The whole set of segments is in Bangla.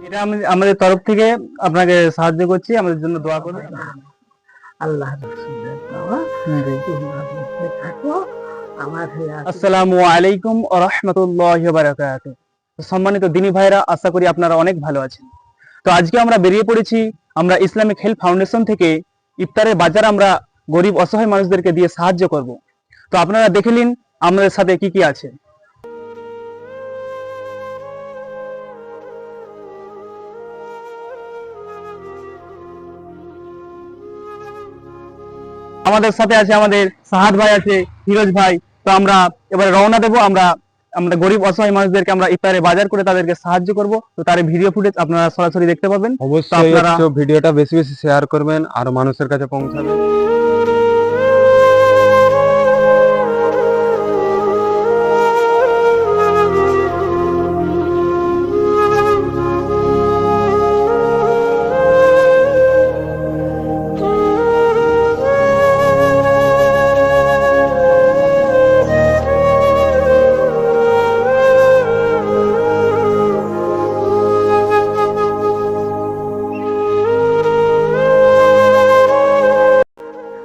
এটা আমি আমাদের তরফ থেকে আপনাকে সাহায্য করছি, আমাদের জন্য দোয়া করুন। আল্লাহ রাসূলের দেওয়া তোমরা বেঁচে থাকো। আমার আসসালামু আলাইকুম ওয়া রাহমাতুল্লাহি ওয়া বারাকাতুহু। সম্মানিত দিনী ভাইরা, আশা করি আপনারা অনেক ভালো আছেন। তো আজকে আমরা বেরিয়ে পড়েছি, আমরা ইসলামিক হেল্প ফাউন্ডেশন থেকে ইফতারের বাজার আমরা গরিব অসহায় মানুষদেরকে দিয়ে সাহায্য করব। তো আপনারা দেখে নিন আমাদের সাথে কি কি আছে। আমাদের সাথে আছে আমাদের সাহাদ ভাই আছে, ফিরোজ ভাই। তো আমরা এবারে রওনা দেবো। আমরা আমরা গরিব অসহায় মানুষদেরকে আমরা ইফতারে বাজার করে তাদেরকে সাহায্য করব। তো তার ভিডিও ফুটেজ আপনারা সরাসরি দেখতে পাবেন। অবশ্যই আপনারা ভিডিওটা বেশি বেশি শেয়ার করবেন আর মানুষের কাছে পৌঁছাবেন।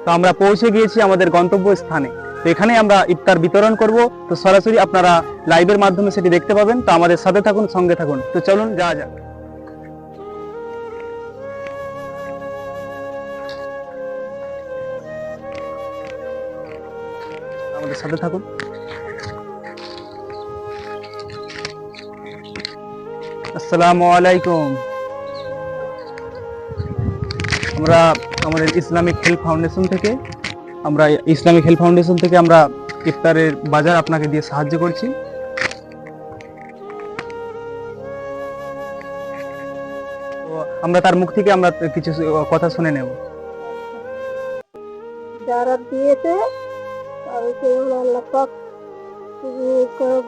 তো আমরা পৌঁছে গিয়েছি আমাদের গন্তব্য স্থানে। তো এখানে আমরা ইফতার বিতরণ করব। তো সরাসরি আপনারা লাইভের মাধ্যমে সেটি দেখতে পাবেন। তো আমাদের সাথে থাকুন, সঙ্গে থাকুন। তো চলুন যাওয়া যাক। আমাদের সাথে থাকুন। আসসালামু আলাইকুম। আমরা আমাদের ইসলামিক হেল্প ফাউন্ডেশন থেকে আমরা ইফতারের বাজার আপনাকে দিয়ে সাহায্য করছি। তো আমরা তার মুখ থেকে আমরা কিছু কথা শুনে নেব। যারা দিয়েছে তাদেরকে আল্লাহ পাক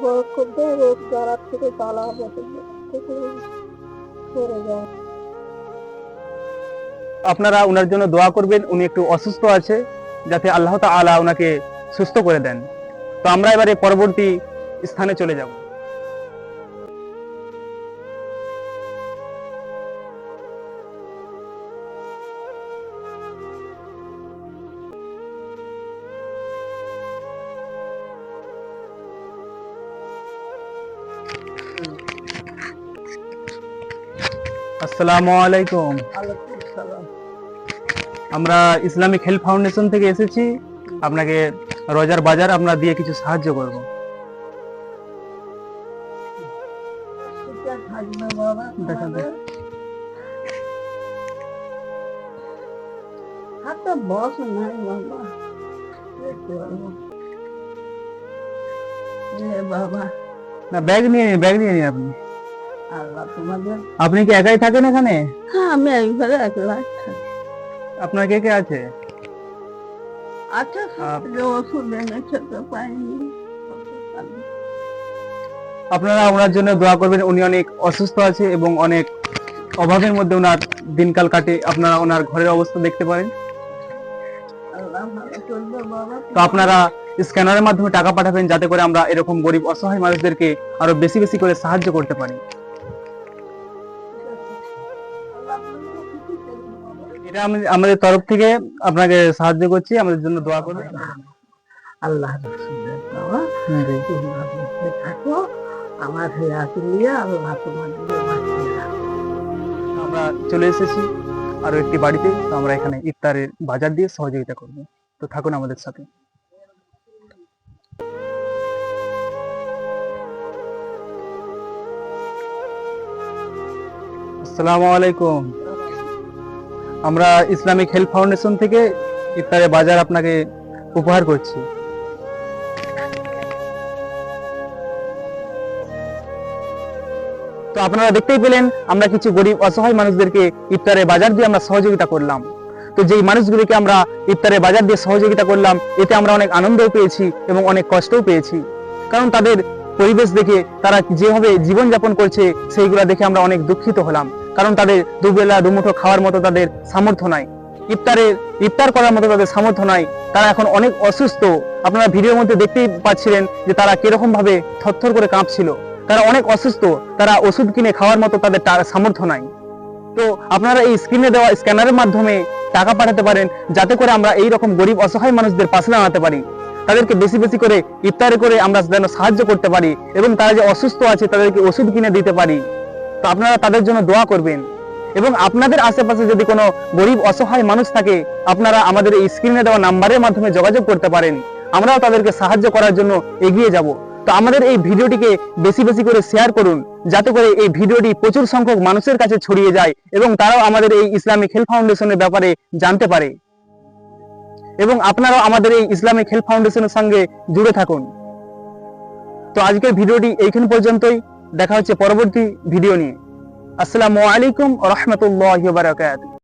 বরকত দেয় এবং যারা থেকে তালা থেকে সরে যায়। আপনারা ওনার জন্য দোয়া করবেন। উনি একটু অসুস্থ আছে, যাতে আল্লাহ তাআলা ওনাকে সুস্থ করে দেন। তো আমরা এবারে পরবর্তী স্থানে চলে যাব। আসসালামু আলাইকুম। আলাইকুম সালাম। আমরা ইসলামিক হেল্প ফাউন্ডেশন থেকে এসেছি, আপনাকে রোজার বাজার আমরা দিয়ে কিছু সাহায্য করব। থাকবে বাবা, দেখা যাক। হাতে বস নাই বাবা, বাবা না, ব্যাগ নিয়ে নিন আপনি। আল্লাহ তোমাদের। আপনি কি একাই থাকেন এখানে? হ্যাঁ, আমি একবারে একলা থাকি। আপনার কে কে আছে? আচ্ছা, ওষুধ এনে খেতে পাইনি। আপনারা ওনার জন্য দোয়া করবেন। উনি অনেক অসুস্থ আছে এবং অনেক অভাবের মধ্যে ওনার দিনকাল কাটে। আপনারা ওনার ঘরের অবস্থা দেখতে পারেন। আল্লাহ ভালো করবে বাবা। তো আপনারা স্ক্যানারের মাধ্যমে টাকা পাঠাবেন, যাতে করে আমরা এরকম গরিব অসহায় মানুষদেরকে আরো বেশি বেশি করে সাহায্য করতে পারি। এটা আমাদের তরফ থেকে আপনাকে সাহায্য করছি, আমাদের জন্য দোয়া করবেন। আল্লাহ রাসূলের দেওয়া তোমরা বেঁচে থাকো। আমার হিয়াতুলিয়া আল্লাহ তোমাদের বাঁচিয়ে রাখো। আমরা চলে এসেছি আরো একটি বাড়িতে। তো আমরা এখানে ইফতারের বাজার দিয়ে সহযোগিতা করব। তো থাকুন আমাদের সাথে। আসসালামু আলাইকুম। আমরা ইসলামিক হেল্প ফাউন্ডেশন থেকে ইফতারের বাজার আপনাকে উপহার করছি। তো আপনারা দেখতেই পেলেন, আমরা কিছু গরিব অসহায় মানুষদেরকে ইফতারের বাজার দিয়ে আমরা সহযোগিতা করলাম। তো যেই মানুষগুলিকে আমরা ইফতারের বাজার দিয়ে সহযোগিতা করলাম, এতে আমরা অনেক আনন্দও পেয়েছি এবং অনেক কষ্টও পেয়েছি। কারণ তাদের পরিবেশ দেখে, তারা যেভাবে জীবনযাপন করছে, সেইগুলা দেখে আমরা অনেক দুঃখিত হলাম। কারণ তাদের দুবেলা দুমুঠো খাওয়ার মতো তাদের সামর্থ্য নাই, ইফতার করার মতো তাদের সামর্থ্য নাই। তারা এখন অনেক অসুস্থ। আপনারা ভিডিওর মধ্যে দেখতেই পাচ্ছিলেন যে তারা কিরকম ভাবে থরথর করে কাঁপছিল। তারা অনেক অসুস্থ, তারা ওষুধ কিনে খাওয়ার মতো তাদের সামর্থ্য নাই। তো আপনারা এই স্ক্রিনে দেওয়া স্ক্যানারের মাধ্যমে টাকা পাঠাতে পারেন, যাতে করে আমরা এই রকম গরিব অসহায় মানুষদের পাশে দাঁড়াতে পারি, তাদেরকে বেশি বেশি করে ইফতারে করে আমরা যেন সাহায্য করতে পারি, এবং তারা যে অসুস্থ আছে তাদেরকে ওষুধ কিনে দিতে পারি। তো আপনারা তাদের জন্য দোয়া করবেন, এবং আপনাদের আশেপাশে যদি কোনো গরিব অসহায় মানুষ থাকে, আপনারা আমাদের এই স্ক্রিনে দেওয়া নাম্বারের মাধ্যমে যোগাযোগ করতে পারেন। আমরাও তাদেরকে সাহায্য করার জন্য এগিয়ে যাব। তো আমাদের এই ভিডিওটিকে বেশি বেশি করে শেয়ার করুন, যাতে করে এই ভিডিওটি প্রচুর সংখ্যক মানুষের কাছে ছড়িয়ে যায় এবং তারাও আমাদের এই ইসলামিক হেলথ ফাউন্ডেশনের ব্যাপারে জানতে পারে, এবং আপনারাও আমাদের এই ইসলামিক হেলথ ফাউন্ডেশনের সঙ্গে জুড়ে থাকুন। তো আজকের ভিডিওটি এইখান পর্যন্তই, দেখা হচ্ছে পরবর্তী ভিডিও নিয়ে। আসসালামু আলাইকুম ওয়া রাহমাতুল্লাহি ওয়া বারাকাতুহু।